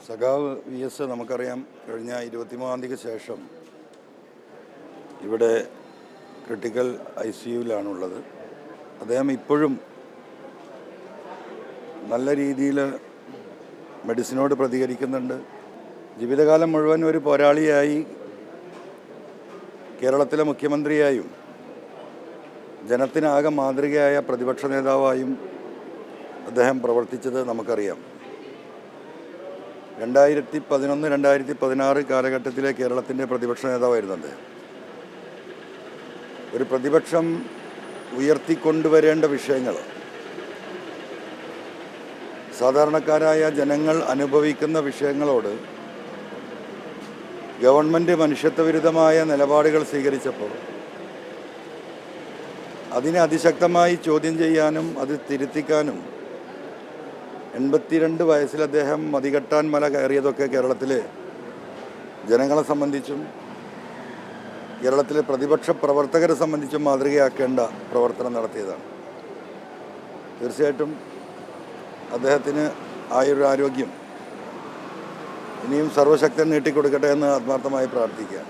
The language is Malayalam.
സഖാവ് വി എസ് നമുക്കറിയാം, കഴിഞ്ഞ 23-ാം തീയതിക്ക് ശേഷം ഇവിടെ ക്രിട്ടിക്കൽ ICUവിലാണുള്ളത്. അദ്ദേഹം ഇപ്പോഴും നല്ല രീതിയിൽ മെഡിസിനോട് പ്രതികരിക്കുന്നുണ്ട്. ജീവിതകാലം മുഴുവൻ ഒരു പോരാളിയായി, കേരളത്തിലെ മുഖ്യമന്ത്രിയായും ജനത്തിനാകെ മാതൃകയായ പ്രതിപക്ഷ നേതാവായും അദ്ദേഹം പ്രവർത്തിച്ചത് നമുക്കറിയാം. 2011-2016 കാലഘട്ടത്തിലെ കേരളത്തിൻ്റെ പ്രതിപക്ഷ നേതാവായിരുന്നു അദ്ദേഹം. ഒരു പ്രതിപക്ഷം ഉയർത്തിക്കൊണ്ടുവരേണ്ട വിഷയങ്ങൾ, സാധാരണക്കാരായ ജനങ്ങൾ അനുഭവിക്കുന്ന വിഷയങ്ങളോട് ഗവൺമെൻറ് മനുഷ്യത്വവിരുദ്ധമായ നിലപാടുകൾ സ്വീകരിച്ചപ്പോൾ അതിനെ അതിശക്തമായി ചോദ്യം ചെയ്യാനും അത് തിരുത്തിക്കാനും 82 വയസ്സിൽ അദ്ദേഹം മതികെട്ടാൻ മല കയറിയതൊക്കെ കേരളത്തിലെ ജനങ്ങളെ സംബന്ധിച്ചും കേരളത്തിലെ പ്രതിപക്ഷ പ്രവർത്തകരെ സംബന്ധിച്ചും മാതൃകയാക്കേണ്ട പ്രവർത്തനം നടത്തിയതാണ്. തീർച്ചയായിട്ടും അദ്ദേഹത്തിന് ആയുരാരോഗ്യം ഇനിയും സർവശക്തൻ നീട്ടിക്കൊടുക്കട്ടെ എന്ന് ആത്മാർത്ഥമായി പ്രാർത്ഥിക്കുക.